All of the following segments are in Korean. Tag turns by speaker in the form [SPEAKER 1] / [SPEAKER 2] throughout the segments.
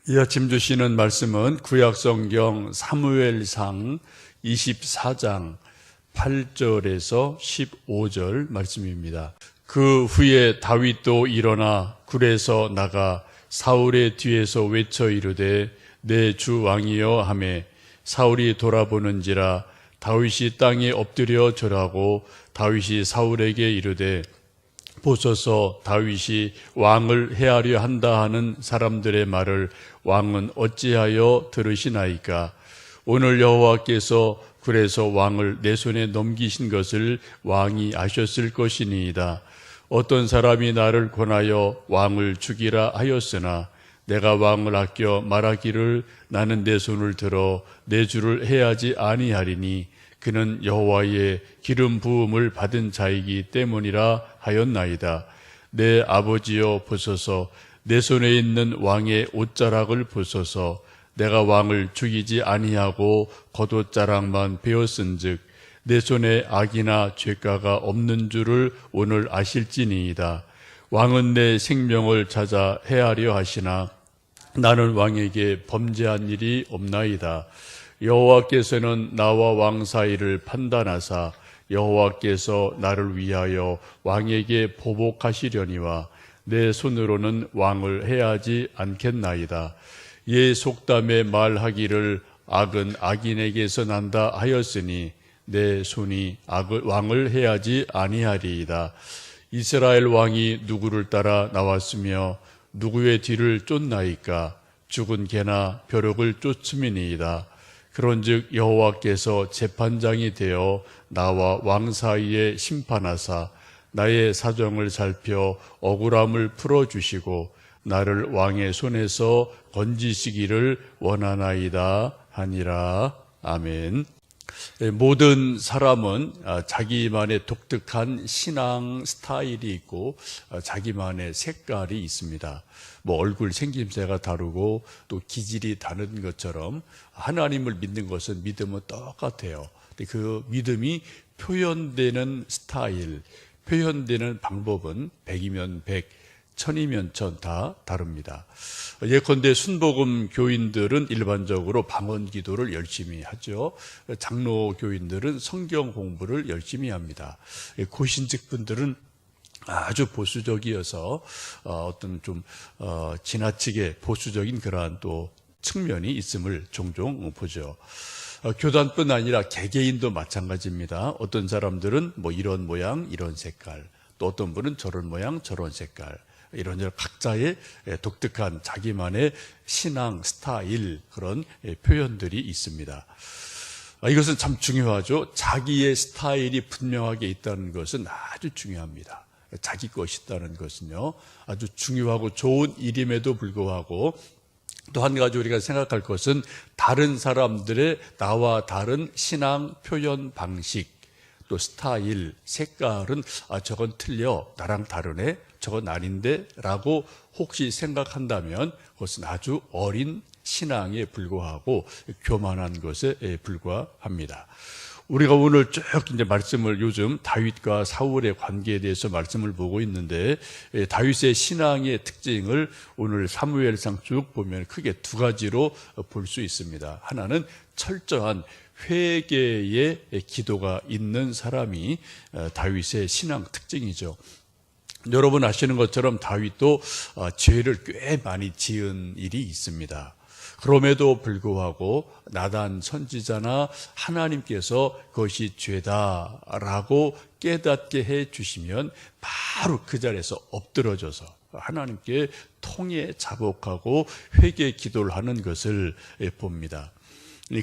[SPEAKER 1] 이 아침 주시는 말씀은 구약성경 사무엘상 24장 8절에서 15절 말씀입니다. 그 후에 다윗도 일어나 굴에서 나가 사울의 뒤에서 외쳐 이르되 내 주 왕이여 하매 사울이 돌아보는지라 다윗이 땅에 엎드려 절하고 다윗이 사울에게 이르되 보소서 다윗이 왕을 해하려 한다 하는 사람들의 말을 왕은 어찌하여 들으시나이까? 오늘 여호와께서 굴에서 왕을 내 손에 넘기신 것을 왕이 아셨을 것이니이다. 어떤 사람이 나를 권하여 왕을 죽이라 하였으나 내가 왕을 아껴 말하기를 나는 내 손을 들어 내 주를 해하지 아니하리니 그는 여호와의 기름 부음을 받은 자이기 때문이라 하였나이다. 내 아버지여 보소서 내 손에 있는 왕의 옷자락을 보소서. 내가 왕을 죽이지 아니하고 겉옷자락만 베었은즉 내 손에 악이나 죄가가 없는 줄을 오늘 아실지니이다. 왕은 내 생명을 찾아 해하려 하시나 나는 왕에게 범죄한 일이 없나이다. 여호와께서는 나와 왕 사이를 판단하사 여호와께서 나를 위하여 왕에게 보복하시려니와 내 손으로는 왕을 해하지 않겠나이다. 예 속담에 말하기를 악은 악인에게서 난다 하였으니 내 손이 왕을 해하지 아니하리이다. 이스라엘 왕이 누구를 따라 나왔으며 누구의 뒤를 쫓나이까? 죽은 개나 벼룩을 쫓음이니이다. 그런즉 여호와께서 재판장이 되어 나와 왕 사이에 심판하사 나의 사정을 살펴 억울함을 풀어주시고 나를 왕의 손에서 건지시기를 원하나이다 하니라. 아멘. 모든 사람은 자기만의 독특한 신앙 스타일이 있고 자기만의 색깔이 있습니다. 얼굴 생김새가 다르고 또 기질이 다른 것처럼 하나님을 믿는 것은 믿음은 똑같아요. 근데 그 믿음이 표현되는 스타일, 표현되는 방법은 100이면 100, 1000이면 1000 다 다릅니다. 예컨대 순복음 교인들은 일반적으로 방언 기도를 열심히 하죠. 장로 교인들은 성경 공부를 열심히 합니다. 고신직 분들은 아주 보수적이어서 어떤 좀 지나치게 보수적인 그러한 또 측면이 있음을 종종 보죠. 교단뿐 아니라 개개인도 마찬가지입니다. 어떤 사람들은 이런 모양, 이런 색깔, 또 어떤 분은 저런 모양, 저런 색깔, 이런 각자의 독특한 자기만의 신앙 스타일, 그런 표현들이 있습니다. 이것은 참 중요하죠. 자기의 스타일이 분명하게 있다는 것은 아주 중요합니다. 자기 것이 있다는 것은요, 아주 중요하고 좋은 일임에도 불구하고 또 한 가지 우리가 생각할 것은 다른 사람들의 나와 다른 신앙 표현 방식, 또 스타일, 색깔은 저건 틀려, 나랑 다르네, 저건 아닌데 라고 혹시 생각한다면 그것은 아주 어린 신앙에 불과하고 교만한 것에 불과합니다. 우리가 오늘 쭉 이제 말씀을 요즘 다윗과 사울의 관계에 대해서 말씀을 보고 있는데 다윗의 신앙의 특징을 오늘 사무엘상 쭉 보면 크게 두 가지로 볼 수 있습니다. 하나는 철저한 회개의 기도가 있는 사람이 다윗의 신앙 특징이죠. 여러분 아시는 것처럼 다윗도 죄를 꽤 많이 지은 일이 있습니다. 그럼에도 불구하고 나단 선지자나 하나님께서 그것이 죄다라고 깨닫게 해 주시면 바로 그 자리에서 엎드러져서 하나님께 통에 자복하고 회개 기도를 하는 것을 봅니다.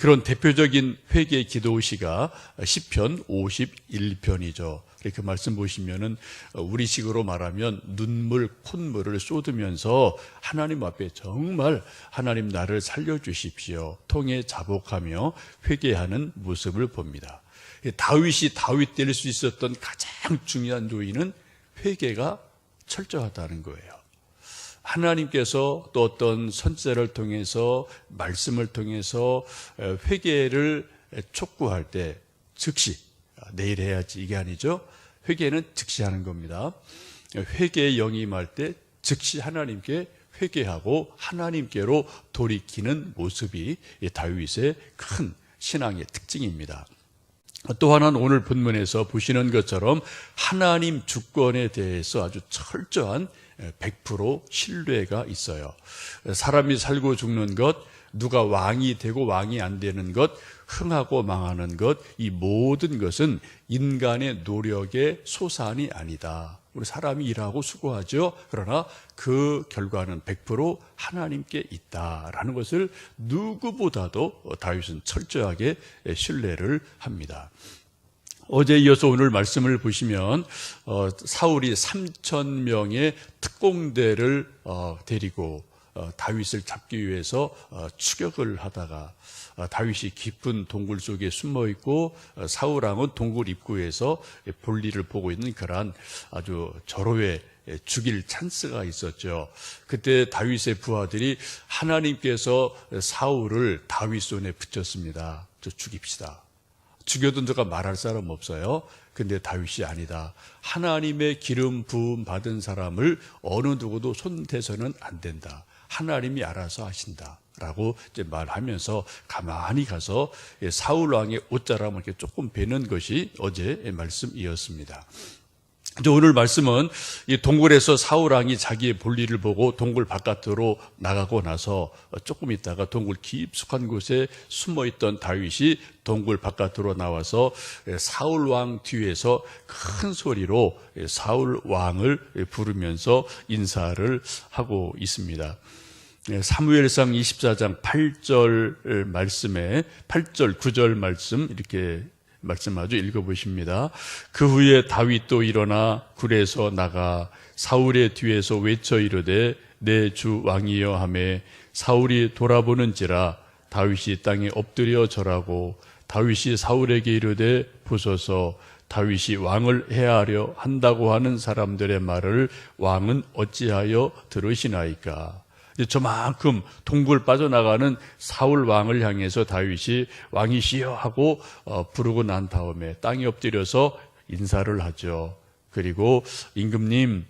[SPEAKER 1] 그런 대표적인 회개 기도시가 시편 51편이죠. 그 말씀 보시면은 우리식으로 말하면 눈물, 콧물을 쏟으면서 하나님 앞에 정말 하나님 나를 살려주십시오. 통에 자복하며 회개하는 모습을 봅니다. 다윗이 다윗 될 수 있었던 가장 중요한 요인은 회개가 철저하다는 거예요. 하나님께서 또 어떤 선지자를 통해서 말씀을 통해서 회개를 촉구할 때 즉시 내일 해야지 이게 아니죠. 회개는 즉시 하는 겁니다. 회개에 영임할 때 즉시 하나님께 회개하고 하나님께로 돌이키는 모습이 다윗의 큰 신앙의 특징입니다. 또 하나는 오늘 본문에서 보시는 것처럼 하나님 주권에 대해서 아주 철저한 100% 신뢰가 있어요. 사람이 살고 죽는 것, 누가 왕이 되고 왕이 안 되는 것, 흥하고 망하는 것, 이 모든 것은 인간의 노력의 소산이 아니다. 우리 사람이 일하고 수고하죠. 그러나 그 결과는 100% 하나님께 있다라는 것을 누구보다도 다윗은 철저하게 신뢰를 합니다. 어제 이어서 오늘 말씀을 보시면 사울이 3,000명의 특공대를 데리고 다윗을 잡기 위해서 추격을 하다가 다윗이 깊은 동굴 속에 숨어 있고 사울 왕은 동굴 입구에서 볼일을 보고 있는 그러한 아주 절호의 죽일 찬스가 있었죠. 그때 다윗의 부하들이 하나님께서 사울을 다윗 손에 붙였습니다. 저 죽입시다. 죽여도 누가 말할 사람 없어요. 근데 다윗이 아니다. 하나님의 기름 부음 받은 사람을 어느 누구도 손대서는 안 된다. 하나님이 알아서 하신다. 라고 이제 말하면서 가만히 가서 사울 왕의 옷자락을 이렇게 조금 베는 것이 어제의 말씀이었습니다. 이제 오늘 말씀은 이 동굴에서 사울 왕이 자기의 볼일을 보고 동굴 바깥으로 나가고 나서 조금 있다가 동굴 깊숙한 곳에 숨어 있던 다윗이 동굴 바깥으로 나와서 사울 왕 뒤에서 큰 소리로 사울 왕을 부르면서 인사를 하고 있습니다. 사무엘상 24장 8절 말씀에 8절 9절 말씀 이렇게 말씀하죠. 읽어보십니다. 그 후에 다윗도 일어나 굴에서 나가 사울의 뒤에서 외쳐 이르되 내 주 왕이여 하매 사울이 돌아보는지라 다윗이 땅에 엎드려 절하고 다윗이 사울에게 이르되 보소서 다윗이 왕을 해하려 한다고 하는 사람들의 말을 왕은 어찌하여 들으시나이까. 저만큼 동굴 빠져나가는 사울 왕을 향해서 다윗이 왕이시여 하고 부르고 난 다음에 땅에 엎드려서 인사를 하죠. 그리고 임금님,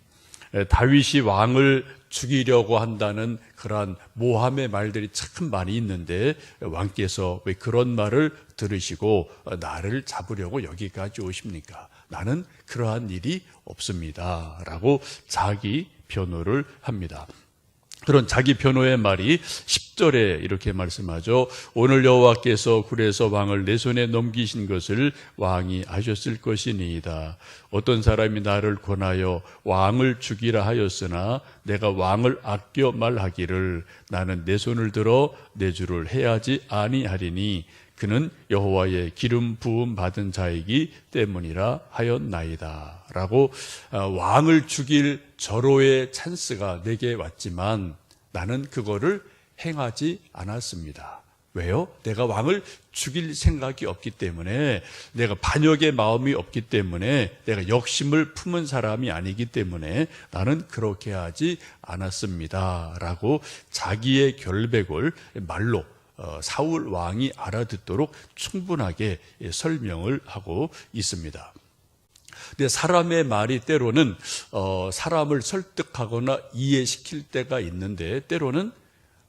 [SPEAKER 1] 다윗이 왕을 죽이려고 한다는 그러한 모함의 말들이 참 많이 있는데 왕께서 왜 그런 말을 들으시고 나를 잡으려고 여기까지 오십니까? 나는 그러한 일이 없습니다. 라고 자기 변호를 합니다. 그런 자기 변호의 말이 10절에 이렇게 말씀하죠. 오늘 여호와께서 굴에서 왕을 내 손에 넘기신 것을 왕이 아셨을 것이니이다. 어떤 사람이 나를 권하여 왕을 죽이라 하였으나 내가 왕을 아껴 말하기를 나는 내 손을 들어 내 주를 해하지 아니하리니 그는 여호와의 기름 부음 받은 자이기 때문이라 하였나이다. 라고 왕을 죽일 절호의 찬스가 내게 왔지만 나는 그거를 행하지 않았습니다. 왜요? 내가 왕을 죽일 생각이 없기 때문에, 내가 반역의 마음이 없기 때문에, 내가 욕심을 품은 사람이 아니기 때문에 나는 그렇게 하지 않았습니다. 라고 자기의 결백을 말로 사울 왕이 알아듣도록 충분하게 설명을 하고 있습니다. 근데 사람의 말이 때로는 사람을 설득하거나 이해시킬 때가 있는데 때로는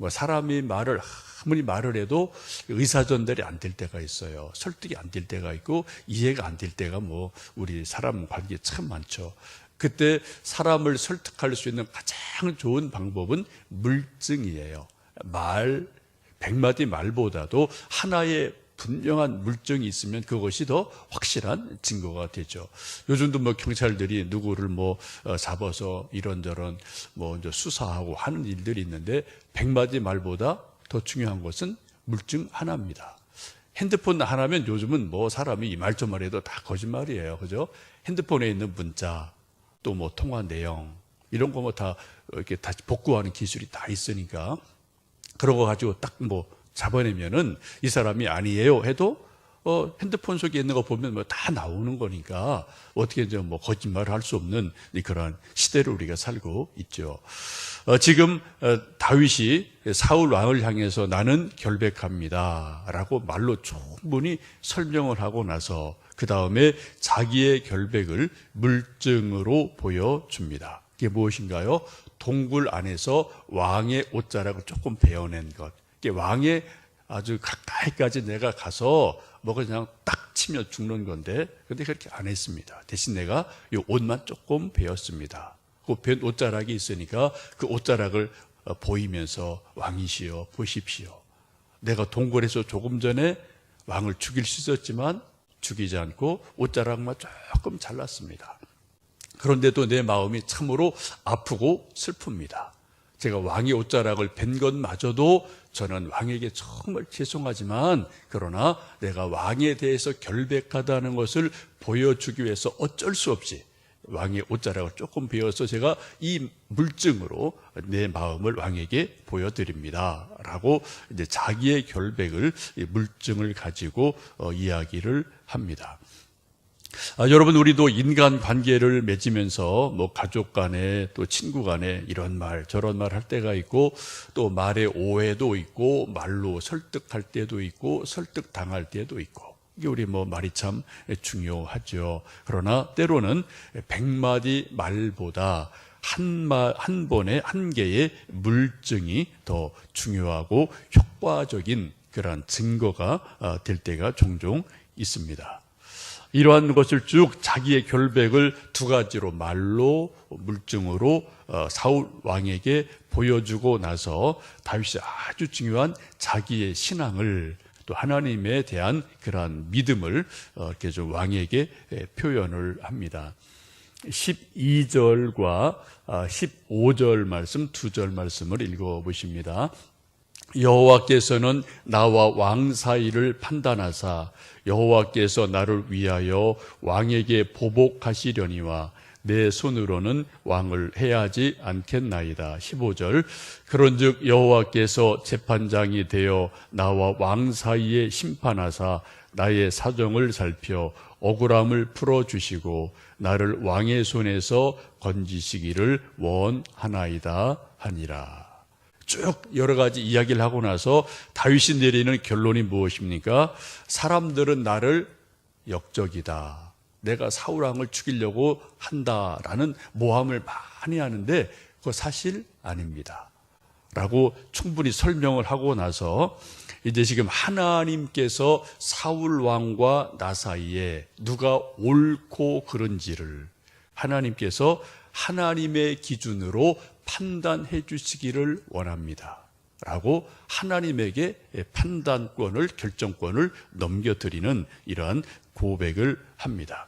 [SPEAKER 1] 사람이 말을 아무리 말을 해도 의사전달이 안 될 때가 있어요. 설득이 안 될 때가 있고 이해가 안 될 때가 우리 사람 관계에 참 많죠. 그때 사람을 설득할 수 있는 가장 좋은 방법은 물증이에요. 100마디 말보다도 하나의 분명한 물증이 있으면 그것이 더 확실한 증거가 되죠. 요즘도 경찰들이 누구를 잡아서 이런저런 이제 수사하고 하는 일들이 있는데 100마디 말보다 더 중요한 것은 물증 하나입니다. 핸드폰 하나면 요즘은 사람이 이 말 저 말해도 다 거짓말이에요. 그죠? 핸드폰에 있는 문자, 또 통화 내용, 이런 거 다 이렇게 다시 복구하는 기술이 다 있으니까 그런 거 가지고 딱 잡아내면은 이 사람이 아니에요 해도 핸드폰 속에 있는 거 보면 다 나오는 거니까 어떻게 거짓말을 할 수 없는 그런 시대를 우리가 살고 있죠. 지금 다윗이 사울 왕을 향해서 나는 결백합니다 라고 말로 충분히 설명을 하고 나서 그 다음에 자기의 결백을 물증으로 보여줍니다. 그게 무엇인가요? 동굴 안에서 왕의 옷자락을 조금 베어낸 것. 이게 왕의 아주 가까이까지 내가 가서 뭐 그냥 딱 치면 죽는 건데, 근데 그렇게 안 했습니다. 대신 내가 이 옷만 조금 베었습니다. 그 베은 옷자락이 있으니까 그 옷자락을 보이면서 왕이시여 보십시오. 내가 동굴에서 조금 전에 왕을 죽일 수 있었지만 죽이지 않고 옷자락만 조금 잘랐습니다. 그런데도 내 마음이 참으로 아프고 슬픕니다. 제가 왕의 옷자락을 벤 것마저도 저는 왕에게 정말 죄송하지만, 그러나 내가 왕에 대해서 결백하다는 것을 보여주기 위해서 어쩔 수 없이 왕의 옷자락을 조금 베어서 제가 이 물증으로 내 마음을 왕에게 보여드립니다 라고 이제 자기의 결백을, 물증을 가지고 이야기를 합니다. 여러분, 우리도 인간 관계를 맺으면서 뭐 가족 간에 또 친구 간에 이런 말 저런 말 할 때가 있고, 또 말의 오해도 있고, 말로 설득할 때도 있고, 설득당할 때도 있고, 이게 우리 뭐 말이 참 중요하죠. 그러나 때로는 100마디 말보다 한 번의 한 개의 물증이 더 중요하고 효과적인 그런 증거가 될 때가 종종 있습니다. 이러한 것을 쭉 자기의 결백을 두 가지로, 말로, 물증으로 사울 왕에게 보여주고 나서 다윗이 아주 중요한 자기의 신앙을, 또 하나님에 대한 그러한 믿음을 이렇게 좀 왕에게 표현을 합니다. 12절과 15절 말씀, 두 절 말씀을 읽어보십니다. 여호와께서는 나와 왕 사이를 판단하사 여호와께서 나를 위하여 왕에게 보복하시려니와 내 손으로는 왕을 해하지 않겠나이다. 15절. 그런즉 여호와께서 재판장이 되어 나와 왕 사이에 심판하사 나의 사정을 살펴 억울함을 풀어주시고 나를 왕의 손에서 건지시기를 원하나이다 하니라. 쭉 여러 가지 이야기를 하고 나서 다윗이 내리는 결론이 무엇입니까? 사람들은 나를 역적이다, 내가 사울 왕을 죽이려고 한다라는 모함을 많이 하는데 그거 사실 아닙니다 라고 충분히 설명을 하고 나서 이제 지금 하나님께서 사울 왕과 나 사이에 누가 옳고 그른지를 하나님께서 하나님의 기준으로 판단해 주시기를 원합니다 라고 하나님에게 판단권을, 결정권을 넘겨드리는 이러한 고백을 합니다.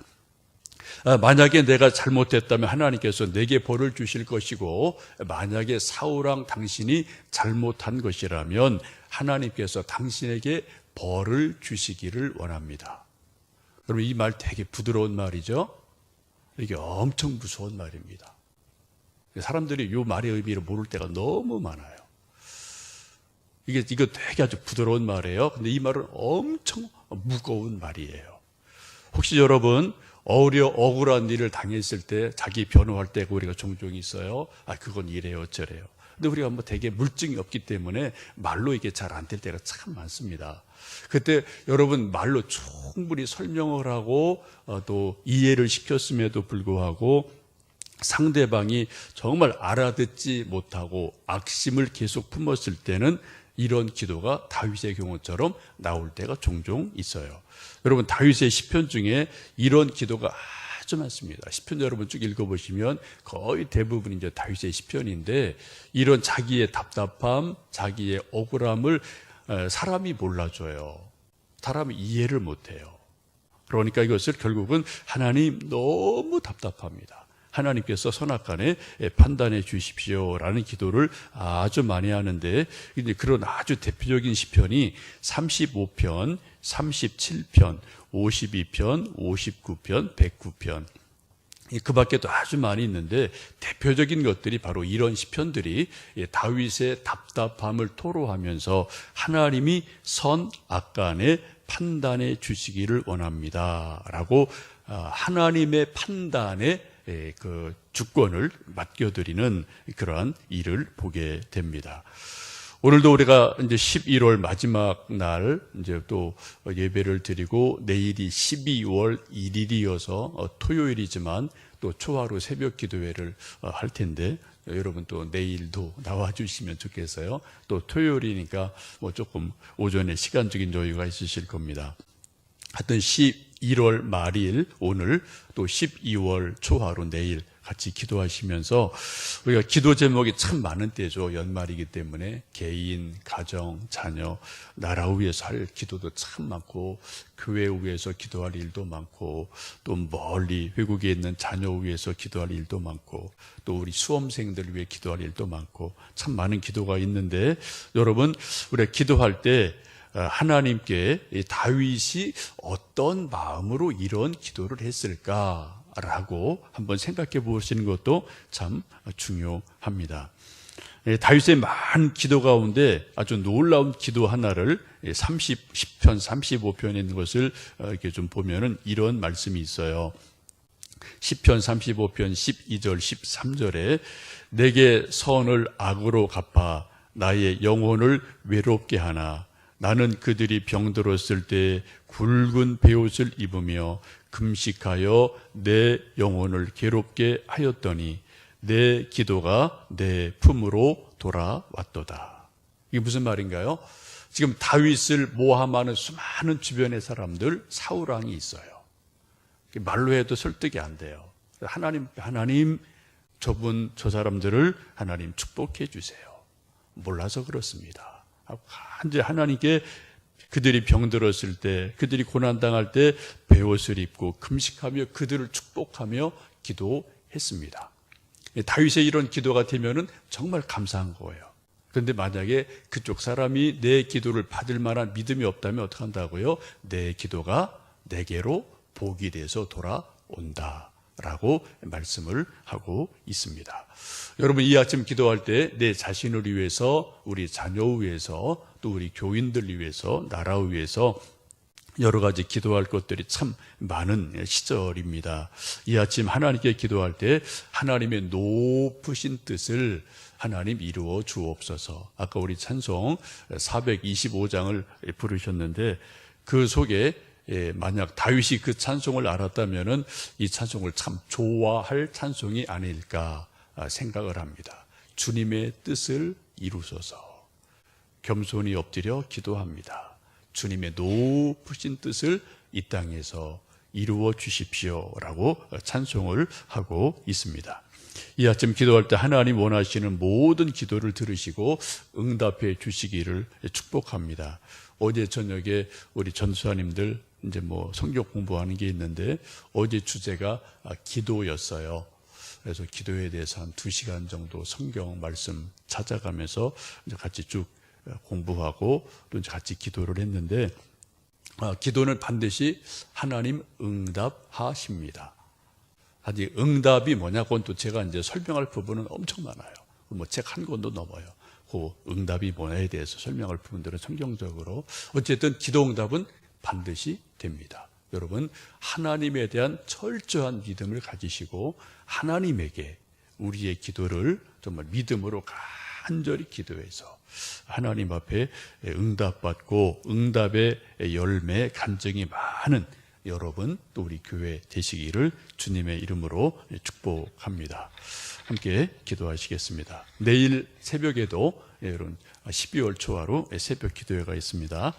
[SPEAKER 1] 만약에 내가 잘못했다면 하나님께서 내게 벌을 주실 것이고, 만약에 사울왕 당신이 잘못한 것이라면 하나님께서 당신에게 벌을 주시기를 원합니다. 여러분, 이 말 되게 부드러운 말이죠? 이게 엄청 무서운 말입니다. 사람들이 이 말의 의미를 모를 때가 너무 많아요. 이거 되게 아주 부드러운 말이에요. 근데 이 말은 엄청 무거운 말이에요. 혹시 여러분, 억울한 일을 당했을 때 자기 변호할 때가 우리가 종종 있어요. 그건 이래요, 저래요. 근데 우리가 뭐 되게 물증이 없기 때문에 말로 이게 잘 안 될 때가 참 많습니다. 그때 여러분 말로 충분히 설명을 하고 또 이해를 시켰음에도 불구하고 상대방이 정말 알아듣지 못하고 악심을 계속 품었을 때는 이런 기도가 다윗의 경우처럼 나올 때가 종종 있어요. 여러분, 다윗의 시편 중에 이런 기도가 아주 많습니다. 시편 여러분 쭉 읽어보시면 거의 대부분이 이제 다윗의 시편인데, 이런 자기의 답답함, 자기의 억울함을 사람이 몰라줘요. 사람이 이해를 못해요. 그러니까 이것을 결국은 하나님 너무 답답합니다, 하나님께서 선악간에 판단해 주십시오라는 기도를 아주 많이 하는데, 이제 그런 아주 대표적인 시편이 35편, 37편, 52편, 59편, 109편. 그 밖에도 아주 많이 있는데 대표적인 것들이 바로 이런 시편들이 다윗의 답답함을 토로하면서 하나님이 선악간에 판단해 주시기를 원합니다 라고 하나님의 판단에 그 주권을 맡겨드리는 그러한 일을 보게 됩니다. 오늘도 우리가 이제 11월 마지막 날 이제 또 예배를 드리고, 내일이 12월 1일이어서 토요일이지만 또 초하루 새벽 기도회를 할 텐데, 여러분 또 내일도 나와주시면 좋겠어요. 또 토요일이니까 뭐 조금 오전에 시간적인 여유가 있으실 겁니다. 하여튼 11월 말일 오늘 또 12월 초하루 내일 같이 기도하시면서 우리가 기도 제목이 참 많은 때죠. 연말이기 때문에 개인, 가정, 자녀, 나라 위해서 할 기도도 참 많고 교회 위해서 기도할 일도 많고 또 멀리 외국에 있는 자녀 위해서 기도할 일도 많고 또 우리 수험생들 위해 기도할 일도 많고 참 많은 기도가 있는데 여러분 우리가 기도할 때 하나님께 다윗이 어떤 마음으로 이런 기도를 했을까라고 한번 생각해 보시는 것도 참 중요합니다. 다윗의 많은 기도 가운데 아주 놀라운 기도 하나를 10편, 35편에 있는 것을 이렇게 좀 보면은 이런 말씀이 있어요. 10편 35편 12절 13절에 내게 선을 악으로 갚아 나의 영혼을 외롭게 하나 나는 그들이 병들었을 때 굵은 베옷을 입으며 금식하여 내 영혼을 괴롭게 하였더니 내 기도가 내 품으로 돌아왔도다. 이게 무슨 말인가요? 지금 다윗을 모함하는 수많은 주변의 사람들 사울왕이 있어요. 말로 해도 설득이 안 돼요. 하나님 저 사람들을 하나님 축복해 주세요. 몰라서 그렇습니다. 이제 하나님께 그들이 병들었을 때, 그들이 고난당할 때 베옷을 입고 금식하며 그들을 축복하며 기도했습니다. 다윗의 이런 기도가 되면은 정말 감사한 거예요. 그런데 만약에 그쪽 사람이 내 기도를 받을 만한 믿음이 없다면 어떻게 한다고요? 내 기도가 내게로 복이 돼서 돌아온다라고 말씀을 하고 있습니다. 여러분 이 아침 기도할 때 내 자신을 위해서, 우리 자녀 위해서, 또 우리 교인들 위해서, 나라 위해서 여러 가지 기도할 것들이 참 많은 시절입니다. 이 아침 하나님께 기도할 때 하나님의 높으신 뜻을 하나님 이루어 주옵소서. 아까 우리 찬송 425장을 부르셨는데 그 속에 만약 다윗이 그 찬송을 알았다면은 이 찬송을 참 좋아할 찬송이 아닐까 생각을 합니다. 주님의 뜻을 이루소서. 겸손히 엎드려 기도합니다. 주님의 높으신 뜻을 이 땅에서 이루어 주십시오라고 찬송을 하고 있습니다. 이 아침 기도할 때 하나님 원하시는 모든 기도를 들으시고 응답해 주시기를 축복합니다. 어제 저녁에 우리 전수사님들 이제 뭐 성경 공부하는 게 있는데 어제 주제가 기도였어요. 그래서 기도에 대해서 한 2시간 정도 성경 말씀 찾아가면서 이제 같이 쭉 공부하고 또 이제 같이 기도를 했는데 기도는 반드시 하나님 응답하십니다. 아직 응답이 뭐냐, 그건 또 제가 이제 설명할 부분은 엄청 많아요. 뭐 책 한 권도 넘어요. 그 응답이 뭐냐에 대해서 설명할 부분들은 성경적으로 어쨌든 기도 응답은 반드시 됩니다. 여러분 하나님에 대한 철저한 믿음을 가지시고 하나님에게 우리의 기도를 정말 믿음으로 간절히 기도해서 하나님 앞에 응답받고 응답의 열매 간증이 많은 여러분 또 우리 교회 되시기를 주님의 이름으로 축복합니다. 함께 기도하시겠습니다. 내일 새벽에도 여러분 12월 초하루 새벽 기도회가 있습니다.